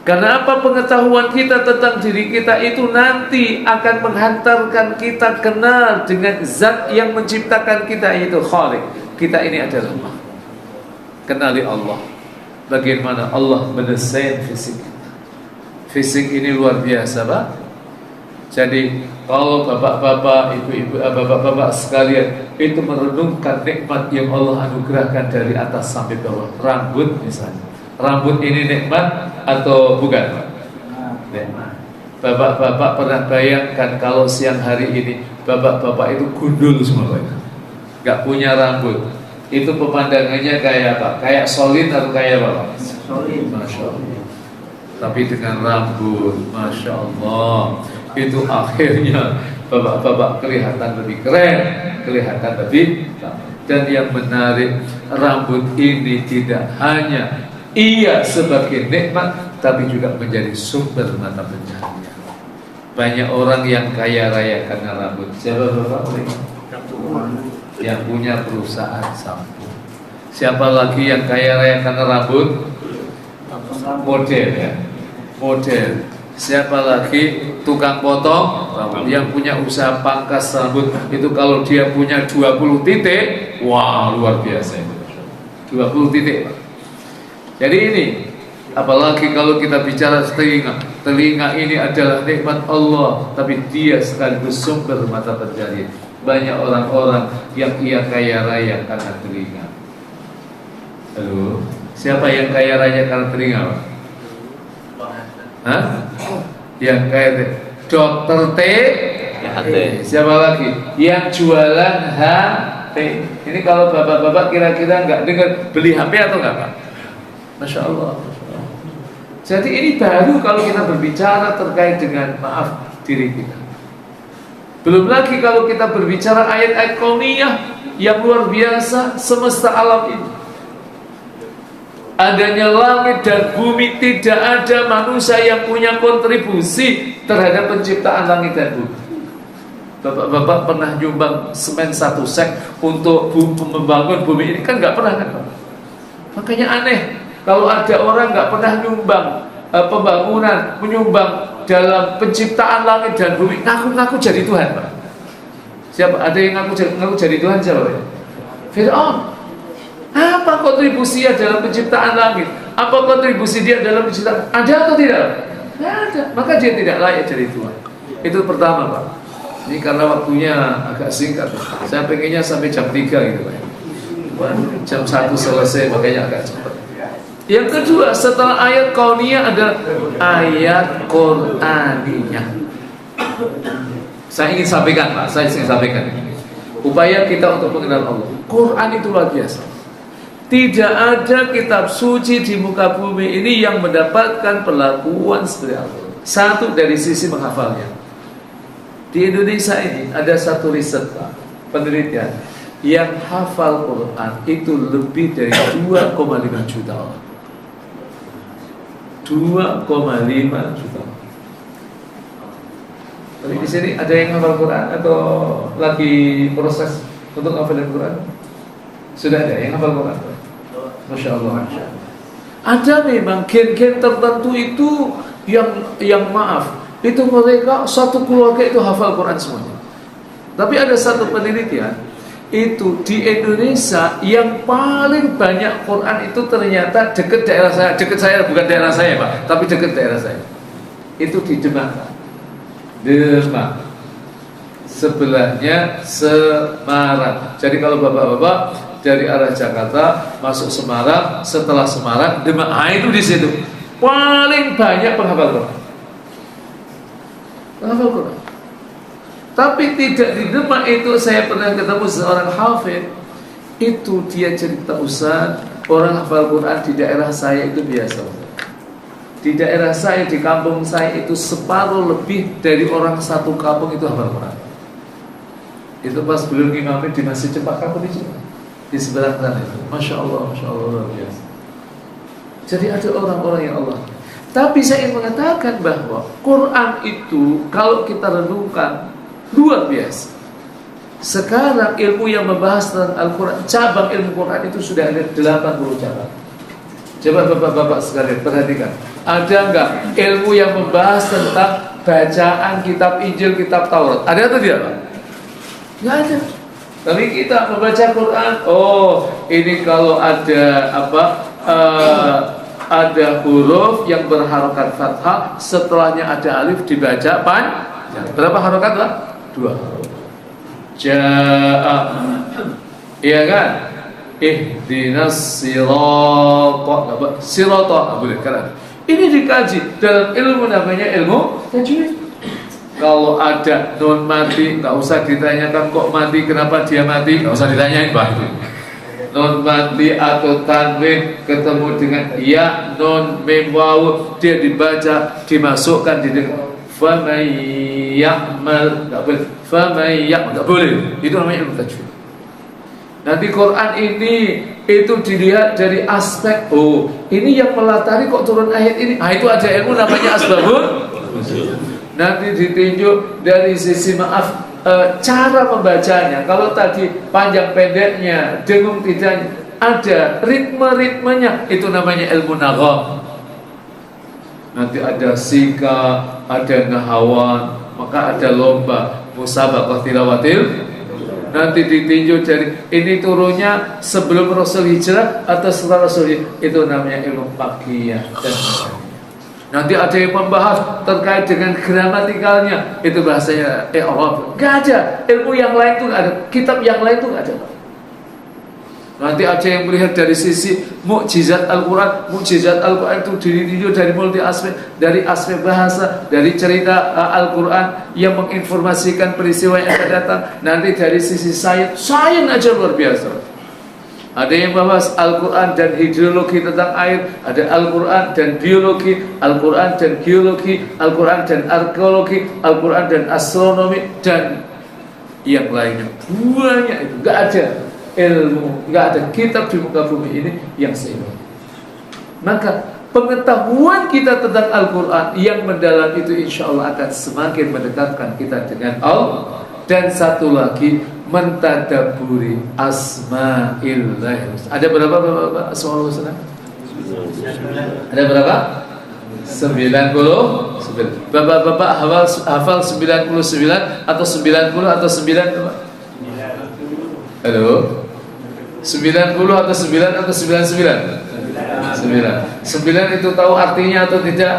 Karena apa? Pengetahuan kita tentang diri kita itu nanti akan menghantarkan kita kenal dengan zat yang menciptakan kita, yaitu Khaliq. Kita ini adalah makhluk. Kenali Allah. Bagaimana Allah mendesain fisik kita. Fisik ini luar biasa, Pak. Jadi kalau bapak-bapak, ibu-ibu, bapak-bapak sekalian itu merenungkan nikmat yang Allah anugerahkan dari atas sampai bawah, rambut misalnya. Rambut ini nikmat atau bukan? Nikmat. Bapak-bapak pernah bayangkan kalau siang hari ini bapak-bapak itu gundul semua, nggak punya rambut, itu pemandangannya kayak apa? Kayak solid atau kayak apa? Solid. Masya Allah. Tapi dengan rambut, Masya Allah, itu akhirnya bapak-bapak kelihatan lebih keren, kelihatan lebih. Dan yang menarik, rambut ini tidak hanya sebagai nikmat, tapi juga menjadi sumber mata pencaharian. Banyak orang yang kaya raya karena rambut. Siapa bapak? Yang punya perusahaan sampo. Siapa lagi yang kaya raya karena rambut? Model ya, model. Siapa lagi? Tukang potong rambut. Yang punya usaha pangkas rambut itu kalau dia punya 20 titik, wah luar biasa itu. 20 titik. Jadi ini, apalagi kalau kita bicara telinga ini adalah nikmat Allah, tapi dia sekaligus sumber mata pencaharian. Banyak orang-orang yang kaya raya karena telinga. Halo, siapa yang kaya raya karena telinga? Hah? Yang kaya Dokter T. Siapa lagi? Yang jualan HP. Ini kalau bapak-bapak kira-kira nggak dengar beli HP atau nggak, Pak? Masya Allah, Masya Allah. Jadi ini baru kalau kita berbicara terkait dengan maaf diri kita. Belum lagi kalau kita berbicara ayat-ayat kauniyah yang luar biasa, semesta alam ini. Adanya langit dan bumi, tidak ada manusia yang punya kontribusi terhadap penciptaan langit dan bumi. Bapak-bapak pernah nyumbang semen 1 sek untuk membangun bumi ini? Kan nggak pernah kan, Pak? Makanya aneh kalau ada orang nggak pernah nyumbang pembangunan, menyumbang dalam penciptaan langit dan bumi, ngaku-ngaku jadi Tuhan, Pak. Siapa? Ada yang ngaku jadi Tuhan siapa, Pak? Fir'aun. Apa kontribusinya dalam penciptaan langit? Apa kontribusi dia dalam penciptaan? Ada atau tidak? Tidak ada. Maka dia tidak layak jadi Tuhan. Itu pertama, Pak. Ini karena waktunya agak singkat. Saya pengennya sampai jam 3 gitu, Pak. Jam 1 selesai, makanya agak cepat. Yang kedua, setelah ayat kauniyah ada ayat Qur'aniyah. Saya ingin sampaikan, Pak. Saya ingin sampaikan ini. Upaya kita untuk mengenal Allah. Quran itu luar biasa. Tidak ada kitab suci di muka bumi ini yang mendapatkan perlakuan seperti Al-Quran. Satu, dari sisi menghafalnya. Di Indonesia ini ada satu riset, Pak, penelitian, yang hafal Quran itu lebih dari 2,5 juta orang. 2,5 juta orang. Tapi di sini ada yang hafal Quran atau lagi proses untuk hafal Quran? Sudah ada yang hafal Quran? Masya Allah. Ada memang gen-gen tertentu itu yang maaf, itu mereka satu keluarga itu hafal Quran semuanya. Tapi ada satu penelitian itu di Indonesia yang paling banyak Quran itu ternyata dekat daerah saya. Dekat saya bukan daerah saya, Pak, tapi dekat daerah saya. Itu di Demak. Demak. Sebelahnya Semarang. Jadi kalau bapak-bapak dari arah Jakarta masuk Semarang, setelah Semarang Demak, itu di situ paling banyak penghafal Quran. Penghafal Quran. Tapi tidak di Demak itu saya pernah ketemu seorang hafid. Itu dia cerita, Ustaz, orang hafal Quran di daerah saya itu biasa. Di daerah saya, di kampung saya itu separuh lebih dari orang satu kampung itu hafal Quran. Itu pas beliau ngimami di Masjid Cempaka Putih di sebelah kanan itu. Masya Allah, luar biasa. Jadi ada orang-orang yang Allah. Tapi saya ingin mengatakan bahwa Quran itu kalau kita renungkan luar biasa. Sekarang ilmu yang membahas tentang Al-Quran, cabang ilmu Quran itu sudah ada 80 cabang. Coba bapak-bapak sekalian perhatikan, ada enggak ilmu yang membahas tentang bacaan kitab Injil, kitab Taurat? Ada atau tidak, Pak? Enggak ada. Tapi kita membaca Quran, oh ini kalau ada ada huruf yang berharokat fathah, setelahnya ada alif dibaca panjang. Berapa harokat lah? 2 harokat. Ja'a, iya kan? Ihdinas sirata, boleh kan? Ini dikaji dalam ilmu namanya ilmu tajwid. Kalau ada nun mati, nggak usah ditanyakan kok mati, kenapa dia mati, nggak usah ditanyain, Pak. Nun mati atau tanwin ketemu dengan ya, nun, mim, waw, dia dibaca, dimasukkan di dengan faman ya'mal, nggak boleh. Faman ya'mal, nggak boleh. Itu namanya ilmu tajwid. Nanti Quran ini itu dilihat dari aspek, oh ini yang melatari kok turun ayat ini. Ah, itu ada ilmu namanya asbabun. Nanti ditinjau dari sisi cara membacanya. Kalau tadi panjang pendeknya, dengung tidaknya, ada ritme-ritmenya, itu namanya ilmu nagham. Nanti ada sika, ada nahawan, maka ada lomba musabaqah tilawatil. Nanti ditinjau dari ini turunnya sebelum Rasul hijrah atau setelah Rasul hijrah, itu namanya ilmu faqih dan nanti ada yang membahas terkait dengan gramatikalnya, itu bahasanya Arab. Gak ada ilmu yang lain tuh, ada kitab yang lain tuh gak ada. Nanti ada yang melihat dari sisi mukjizat Al-Quran. Mukjizat Al-Quran itu ditinjau dari multi aspek, dari aspek bahasa, dari cerita Al-Quran yang menginformasikan peristiwa yang akan datang. Nanti dari sisi sains aja luar biasa. Ada yang bahas Al-Quran dan hidrologi tentang air, ada Al-Quran dan biologi, Al-Quran dan geologi, Al-Quran dan arkeologi, Al-Quran dan astronomi, dan yang lainnya. Banyak itu, gak ada ilmu, gak ada kitab di muka bumi ini yang seimbang. Maka pengetahuan kita tentang Al-Quran yang mendalam itu insya Allah akan semakin mendekatkan kita dengan Allah. Dan satu lagi, mentadaburi asma'illah. Ada berapa Bapak asmaul husna? Ada berapa? 90. Bapak-bapak hafal 99 atau 90 atau 9 Bapak? Halo? 90 atau 9 atau 99? 9 itu tahu artinya atau tidak?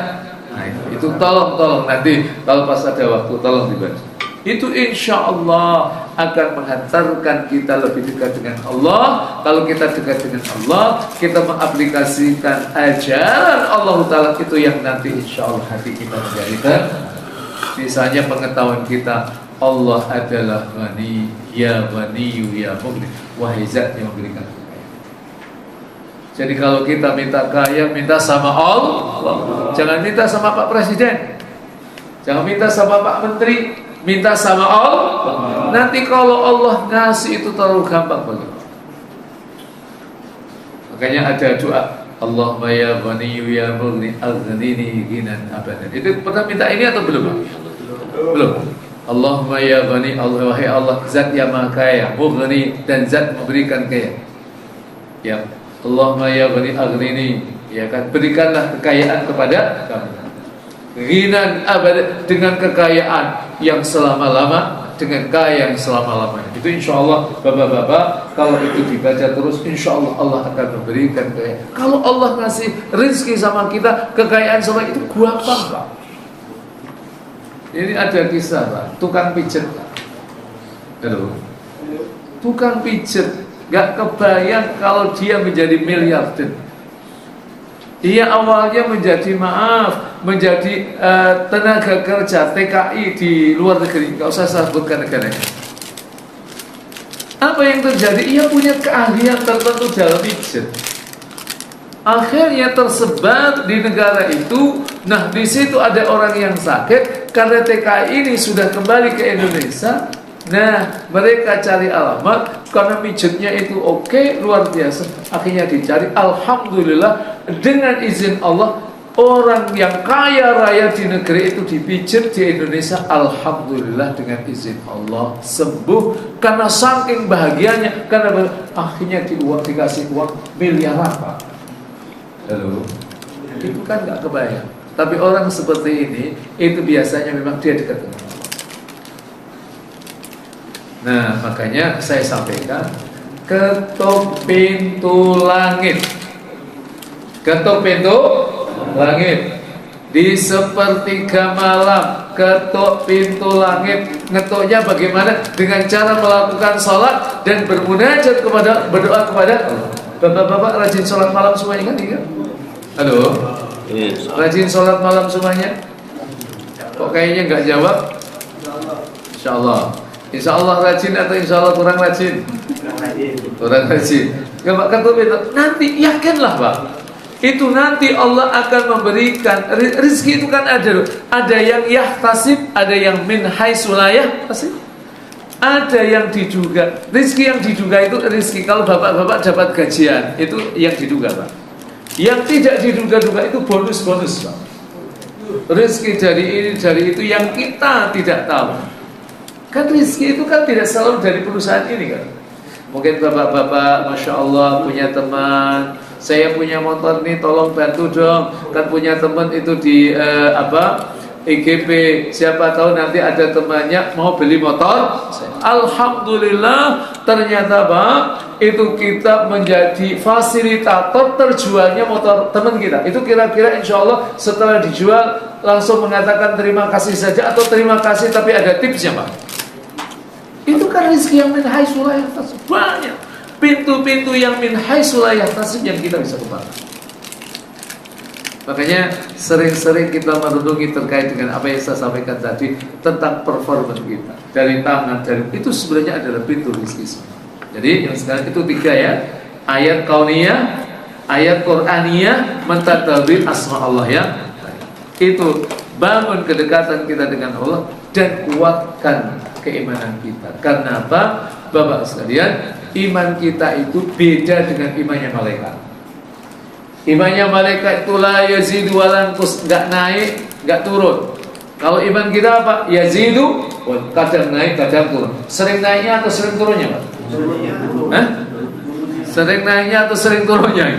Nah, itu tolong nanti kalau pas ada waktu tolong dibaca. Itu insya Allah akan menghantarkan kita lebih dekat dengan Allah. Kalau kita dekat dengan Allah, kita mengaplikasikan ajaran Allah Ta'ala, itu yang nanti insya Allah hati kita menjadikan. Misalnya pengetahuan kita, Allah adalah Ghani, ya Ghaniyu, ya Mughni, wahai zat yang memberikan. Jadi kalau kita minta kaya, minta sama Allah. Jangan minta sama Pak Presiden, jangan minta sama Pak Menteri, minta sama Allah. Nanti kalau Allah ngasih itu terlalu gampang bagi. Makanya ada doa, Allahumma ya Ghaniyu ya Mughni aghnini ghinan abadan. Itu pernah minta ini atau belum? Belum. Allahumma ya Ghani, Allah, wahai Allah zat yang maha kaya, Mughni, dan zat memberikan kaya. Ya Allahumma ya Ghani aghnini, ya kan, berikanlah kekayaan kepada kami. Ghinan abad, dengan kekayaan yang selama-lama, dengan kaya yang selama-lamanya. Itu insya Allah bapak-bapak, kalau itu dibaca terus, insya Allah Allah akan memberikan kekayaan. Kalau Allah ngasih rezeki sama kita, kekayaan sama itu gampang Pak. Ini ada kisah Pak, tukang pijet. Halo. Tukang pijet gak kebayang kalau dia menjadi miliarder. Dia awalnya menjadi tenaga kerja TKI di luar negeri, nggak usah sebutkan negaranya. Apa yang terjadi? Ia punya keahlian tertentu dalam pijet. Akhirnya tersebar di negara itu. Nah, di situ ada orang yang sakit karena TKI ini sudah kembali ke Indonesia. Nah, mereka cari alamat karena pijetnya itu oke, luar biasa. Akhirnya dicari, alhamdulillah dengan izin Allah orang yang kaya raya di negeri itu dipijit di Indonesia, alhamdulillah dengan izin Allah sembuh karena saking bahagianya, karena akhirnya dikasih uang miliaran Pak. Halo, itu kan nggak kebayang. Tapi orang seperti ini itu biasanya memang dia dekat dengan Allah. Nah, makanya saya sampaikan, ketuk pintu langit, ketuk pintu langit di sepertiga malam, ketuk pintu langit. Ngetuknya bagaimana? Dengan cara melakukan sholat dan bermunajat kepada, berdoa kepada Allah. Bapak-bapak rajin sholat malam semuanya kan? Iya? Halo? Rajin sholat malam semuanya? Kok kayaknya nggak jawab? Insya Allah. Insya Allah rajin atau insya Allah kurang rajin? Kurang rajin. Ya Pak, ketuk pintu. Nanti yakinlah Pak, itu nanti Allah akan memberikan rezeki. Itu kan ada yang yahtasib, ada yang min haitsu la yahtasib, ada yang diduga. Rezeki yang diduga itu rezeki. Kalau bapak-bapak dapat gajian, itu yang diduga Pak. Yang tidak diduga-duga itu bonus-bonus Pak. Rezeki dari ini dari itu yang kita tidak tahu. Kan rezeki itu kan tidak selalu dari perusahaan ini kan. Mungkin bapak-bapak Masya Allah punya teman, saya punya motor nih, tolong bantu dong. Kan punya teman itu di IGP, siapa tahu nanti ada temannya mau beli motor. Alhamdulillah, ternyata Pak, itu kita menjadi fasilitator terjualnya motor teman kita. Itu kira-kira insya Allah setelah dijual langsung mengatakan terima kasih saja, atau terima kasih tapi ada tipsnya Pak. Itu kan rezeki yang min haitsu la yahtasib. Banyak pintu-pintu yang min haitsu la yahtasib yang kita bisa kembangkan. Makanya sering-sering kita merenungi terkait dengan apa yang saya sampaikan tadi tentang performa kita. Dari tangan, dari itu sebenarnya adalah pintu rezeki semua. Jadi yang sekarang itu 3 ya. Ayat kauniyah, ayat Qur'aniyah, mentadabir asma Allah ya. Itu bangun kedekatan kita dengan Allah dan kuatkan keimanan kita. Karena apa? Bapak sekalian, iman kita itu beda dengan imannya malaikat. Imannya malaikat itu la yazidu wa la yanqus, enggak naik, enggak turun. Kalau iman kita apa? Yazidu, kadang naik, kadang turun. Sering naiknya atau sering turunnya, Pak? Hah? Sering naiknya atau sering turunnya?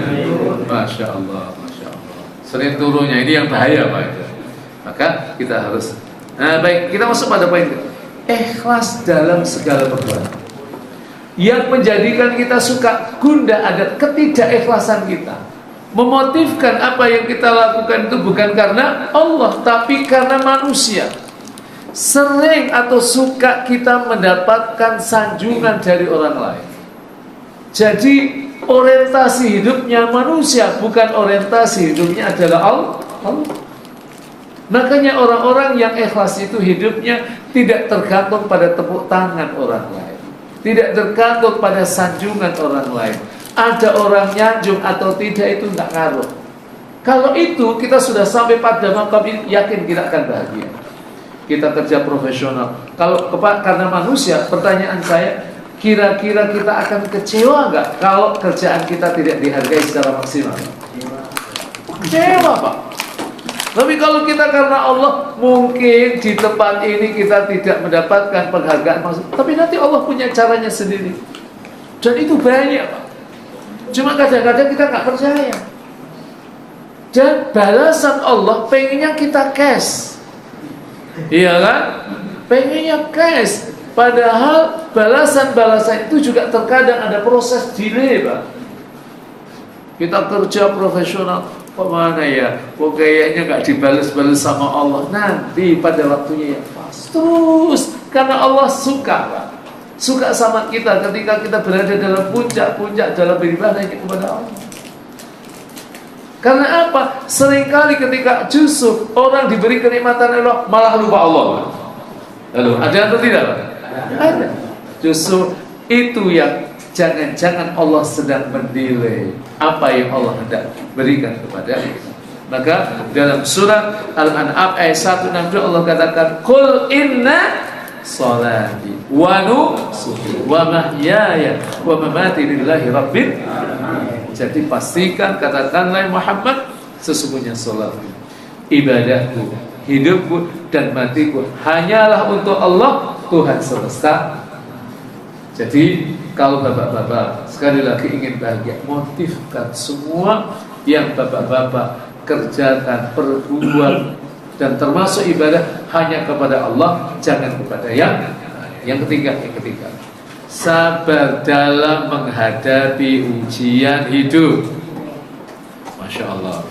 Masya Allah, Masya Allah. Sering turunnya, ini yang bahaya Pak. Maka kita harus. Nah baik, kita masuk pada poin kedua. Ikhlas dalam segala perbuatan. Yang menjadikan kita suka gundah ada ketidakikhlasan kita. Memotifkan apa yang kita lakukan itu bukan karena Allah, tapi karena manusia. Sering atau suka kita mendapatkan sanjungan dari orang lain. Jadi orientasi hidupnya manusia, bukan orientasi hidupnya adalah Allah. Makanya orang-orang yang ikhlas itu hidupnya tidak tergantung pada tepuk tangan orang lain, tidak tergantung pada sanjungan orang lain. Ada orang nyanjung atau tidak itu enggak ngaruh. Kalau itu kita sudah sampai pada maqam ini, yakin kita akan bahagia. Kita kerja profesional. Kalau karena manusia, pertanyaan saya, kira-kira kita akan kecewa enggak kalau kerjaan kita tidak dihargai secara maksimal? Kecewa Pak. Tapi kalau kita karena Allah, mungkin di tempat ini kita tidak mendapatkan penghargaan maksud, tapi nanti Allah punya caranya sendiri. Dan itu banyak Pak. Cuma kadang-kadang kita nggak percaya. Dan balasan Allah pengennya kita cash. Iya kan? Pengennya cash. Padahal balasan-balasan itu juga terkadang ada proses delay Pak. Kita kerja profesional, kok mana ya? Kok kayaknya nggak dibalas-balas sama Allah. Nanti pada waktunya yang pas. Terus karena Allah suka Pak, suka sama kita ketika kita berada dalam puncak-puncak dalam beribadahnya kepada Allah. Karena apa? Seringkali ketika justru orang diberi kenikmatan Allah malah lupa Allah. Lalu ada atau tidak? Ada. Justru itu yang jangan-jangan Allah sedang menilai apa yang Allah hendak berikan kepada kita. Maka dalam surat Al-An'am ayat 162 Allah katakan, "Qul inna salati wa nusuki wa mahyaya wa mamati lillahi rabbil alamin." Jadi pastikan, katakanlah Muhammad, Sesungguhnya sholatku, ibadahku, hidupku dan matiku hanyalah untuk Allah, Tuhan semesta. Jadi kalau bapak-bapak sekali lagi ingin bahagia, motifkan semua yang bapak-bapak kerjakan, perbuat dan termasuk ibadah hanya kepada Allah, jangan kepada yang ketiga. Sabar dalam menghadapi ujian hidup. Masya Allah.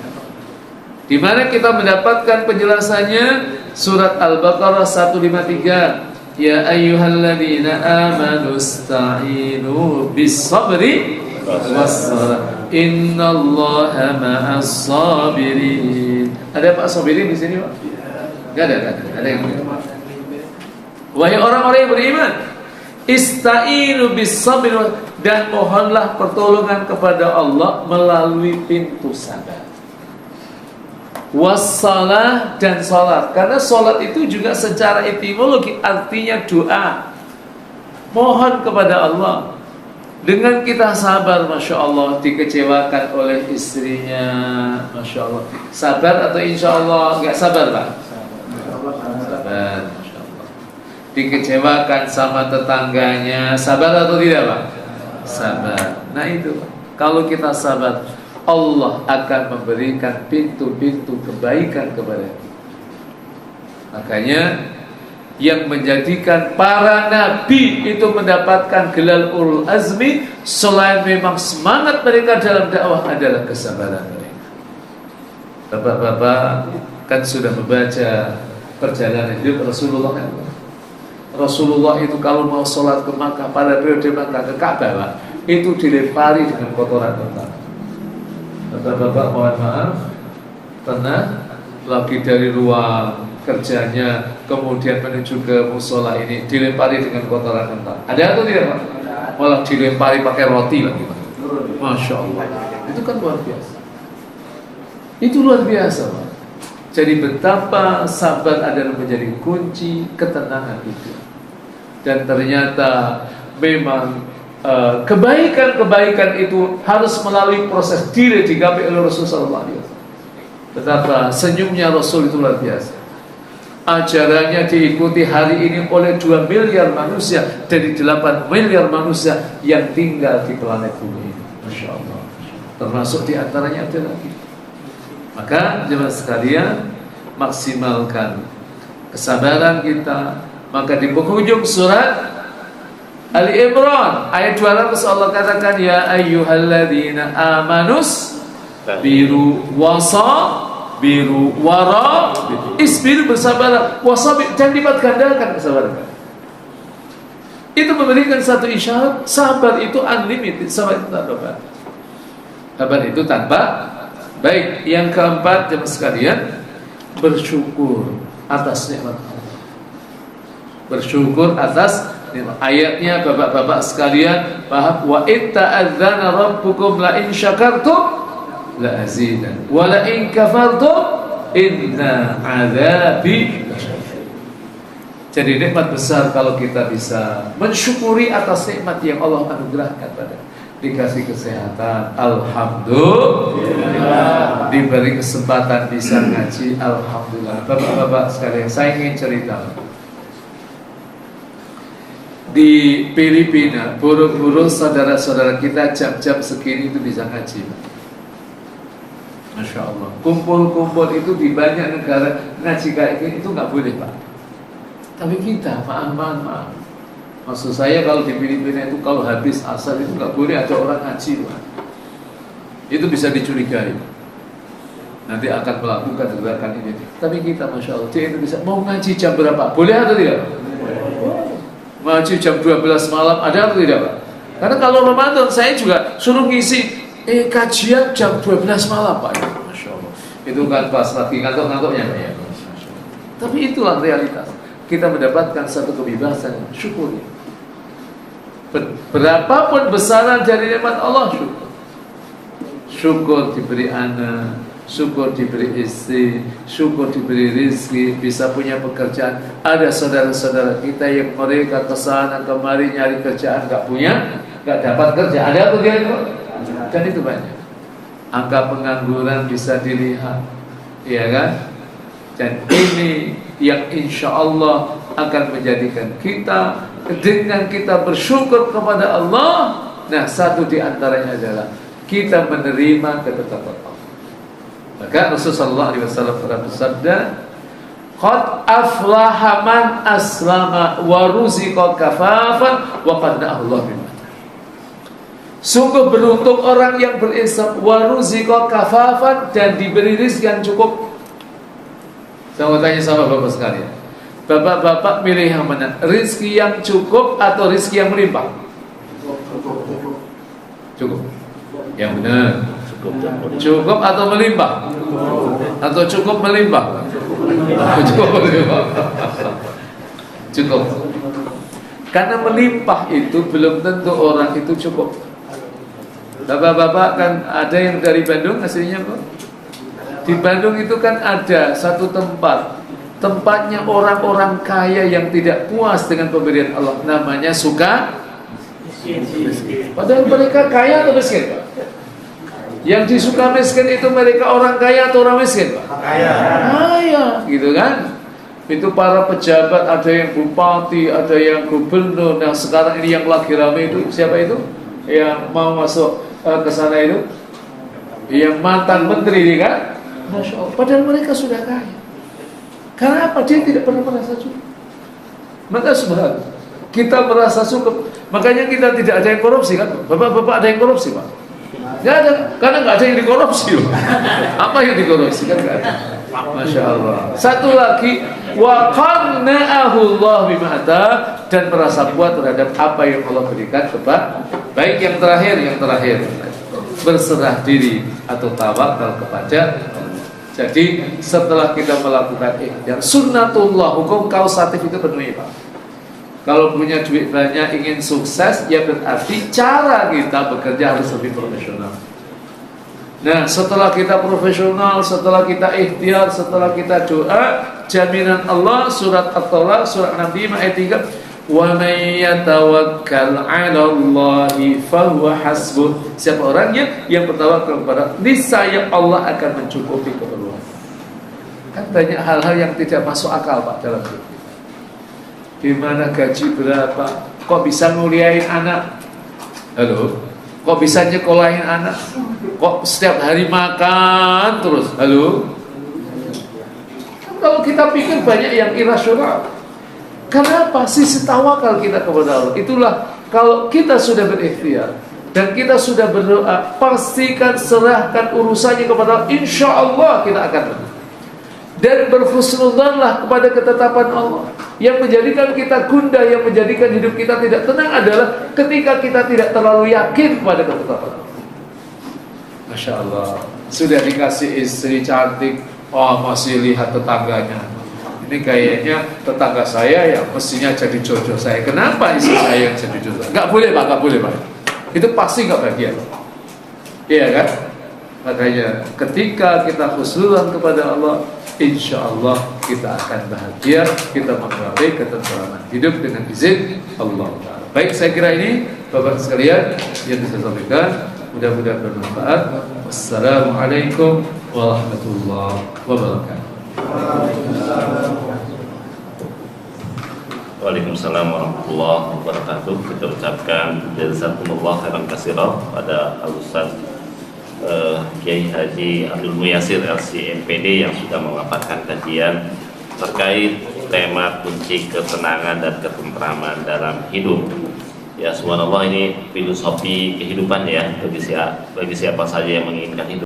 Di mana kita mendapatkan penjelasannya? Surat Al-Baqarah 153. Ya ayyuhalladzina amanu ista'inu bis-sabri was-salah. Innallaha ma'as sabirin. Ada Pak sabirin di sini, Pak? Enggak ada. Ada yang wahai orang-orang yang beriman, ista'inu bis-sabri dan mohonlah pertolongan kepada Allah melalui pintu sabar. Wassalah dan salat, karena salat itu juga secara etimologi artinya doa, mohon kepada Allah. Dengan kita sabar, Masya Allah, dikecewakan oleh istrinya, Masya Allah, sabar atau insya Allah nggak sabar, Pak? Sabar, Masya Allah. Dikecewakan sama tetangganya, sabar atau tidak, Pak? Sabar. Nah itu, kalau kita sabar, Allah akan memberikan pintu-pintu kebaikan kepada kita. Makanya yang menjadikan para nabi itu mendapatkan gelar ulul azmi, selain memang semangat mereka dalam dakwah, adalah kesabaran mereka. Bapak-bapak kan sudah membaca perjalanan hidup Rasulullah kan? Rasulullah itu kalau mau sholat ke Makkah, pada periode Makkah ke Ka'bah, itu dilempari dengan kotoran kotoran. Bapak-bapak mohon maaf, pernah lagi dari ruang kerjanya kemudian menuju ke musola ini dilempari dengan kotoran kentang. Ada atau tidak, Pak? Malah dilempari pakai roti lagi, Pak. Masya Allah. Itu kan luar biasa. Itu luar biasa, Pak. Jadi betapa sabar adalah menjadi kunci ketenangan hidup. Dan ternyata memang kebaikan-kebaikan itu harus melalui proses diri digapai oleh Rasulullah SAW. Betapa senyumnya Rasul itu luar biasa. Ajarannya diikuti hari ini oleh 2 miliar manusia dari 8 miliar manusia yang tinggal di planet bumi. Masya Allah. Termasuk diantaranya ada lagi. Maka jemaah sekalian, maksimalkan kesabaran kita. Maka di penghujung surat Ali Imran ayat 200 Allah katakan, ya ayyuhalladzina amanus biru wara isbiru, bersabarlah, wasabir, dan lipat gandakan kesabaran. Itu memberikan satu isyarat, sabar itu unlimited, sabar itu tanpa batas. Sabar itu tanpa baik. Yang keempat, jemaah sekalian, bersyukur atas nikmat Allah. Bersyukur atas ayatnya bapak-bapak sekalian, paham? Wa itta'adzana rabbukum la in syakartum la azidan wa la in kafartum inna adzabi lasyadid. Jadi nikmat besar kalau kita bisa mensyukuri atas nikmat yang Allah anugerahkan pada. Dikasih kesehatan, alhamdulillah. Diberi kesempatan bisa ngaji, alhamdulillah. Bapak-bapak sekalian, saya ingin cerita. Di Filipina, burung-burung saudara-saudara kita jam-jam segini itu bisa ngaji. Masya Allah. Kumpul-kumpul itu di banyak negara ngaji kayak gini itu nggak boleh, Pak. Tapi kita, maaf. Maksud saya kalau di Filipina itu kalau habis asar itu nggak boleh ada orang ngaji, Pak. Itu bisa dicurigai. Nanti akan melakukan gerakan ini. Tapi kita, Masya Allah, di Indonesia mau ngaji jam berapa? Boleh atau tidak? Ngaji jam 12 malam, ada atau tidak, Pak? Karena kalau Ramadan saya juga suruh ngisi kajian jam 12 malam, Pak. Masya Allah. Itu kan pas lagi ngantuk-ngantuknya, ya. Tapi itulah realitas. Kita mendapatkan satu kebebasan, syukuri. Berapapun besaran dari nikmat Allah, syukur. Syukur diberi anak, syukur diberi istri, syukur diberi rezeki, bisa punya pekerjaan. Ada saudara-saudara kita yang mereka kesana kemari nyari kerjaan, nggak punya, nggak dapat kerja. Ada apa dia itu? Dan itu banyak. angka pengangguran bisa dilihat, ya kan? Dan ini yang insya Allah akan menjadikan kita, dengan kita bersyukur kepada Allah. Nah, satu di antaranya adalah kita menerima ketetapan Allah. Maka Rasulullah SAW pernah bersabda, "Qad aflaha man aslama wa ruziqa kafafan wa qad Allah bima." Sungguh beruntung orang yang berislam wa ruziqa kafafan, dan diberi rezeki yang cukup. Saya mau tanya sama bapak sekalian, bapak-bapak milih yang mana? Rezeki yang cukup atau rezeki yang melimpah? Cukup. Yang benar. Cukup atau melimpah? Atau cukup melimpah? Cukup melimpah. Cukup. Karena melimpah itu belum tentu orang itu cukup. Bapak-bapak kan ada yang dari Bandung aslinya, Pak? Di Bandung itu kan ada satu tempat, tempatnya orang-orang kaya yang tidak puas dengan pemberian Allah, namanya suka miskin. Padahal mereka kaya atau miskin, Pak? Yang disuka miskin itu mereka orang kaya atau orang miskin, Pak? Kaya, gitu kan? Itu para pejabat, ada yang bupati, ada yang gubernur. Nah sekarang ini yang lagi ramai itu siapa itu? Yang mau masuk ke sana itu, yang mantan menteri, kan? Masya Allah. Padahal mereka sudah kaya. Karena apa? Dia tidak pernah merasa cukup. Maka subhanallah, kita merasa cukup. Makanya kita tidak ada yang korupsi, kan? Bapak-bapak ada yang korupsi, Pak? Nggak ada, karena nggak ada yang dikorupsi, Pak. Apa yang dikorupsi? Kan nggak ada. Masya Allah. Satu lagi, wa qanna'ahu Allah bima ata, dan merasa puas terhadap apa yang Allah berikan kepada. Baik yang terakhir, berserah diri atau tawakal kepada. Jadi setelah kita melakukan ikhtiar, sunnatullah, hukum kausatif itu penuhi, Pak. Kalau punya duit banyak, ingin sukses, ya berarti cara kita bekerja harus lebih profesional. Nah, setelah kita profesional, setelah kita ikhtiar, setelah kita doa, jaminan Allah, surat At-Talaq, surat 65 ayat 3, "Wa may yatawakkal 'ala Allahi fahuwa hasbuh." Siapa orangnya yang bertawakal kepada, niscaya Allah akan mencukupi keperluan. Kan banyak hal-hal yang tidak masuk akal, Pak, dalam hidup. Gimana gaji berapa? Kok bisa nguliain anak? Halo? Kok bisa nyekolahin anak? Kok setiap hari makan terus? Halo? Kalau kita pikir banyak yang irasional. Kenapa? Sisi tawakal kita kepada Allah. Itulah kalau kita sudah berikhtiar dan kita sudah berdoa, pastikan serahkan urusannya kepada Allah. Insya Allah kita akan menang. Dan berhusnudzanlah kepada ketetapan Allah. Yang menjadikan kita gundah, yang menjadikan hidup kita tidak tenang adalah ketika kita tidak terlalu yakin kepada ketetapan Allah. Masya Allah, sudah dikasih istri cantik, oh masih lihat tetangganya. Ini kayaknya tetangga saya yang mestinya jadi jodoh saya. Kenapa istri saya yang jadi jodoh? Gak boleh, Pak, gak boleh, Pak. Itu pasti gak bahagia. Iya kan? Makanya ketika kita husnudzan kepada Allah, insya Allah kita akan bahagia, kita mengalami ketentraman hidup dengan izin Allah. Baik, saya kira ini Bapak sekalian yang bisa saya sampaikan, mudah-mudahan bermanfaat. Wassalamualaikum warahmatullahi wabarakatuh. Waalaikumsalam warahmatullahi wabarakatuh. Kita ucapkan jazakumullah khairan katsira pada Al-Ustaz Kiai Haji Abdul Muyassir LC MPD yang sudah memaparkan kajian terkait tema kunci ketenangan dan ketentraman dalam hidup. Ya, subhanallah, ini filosofi kehidupan ya bagi siapa saja yang menginginkan hidup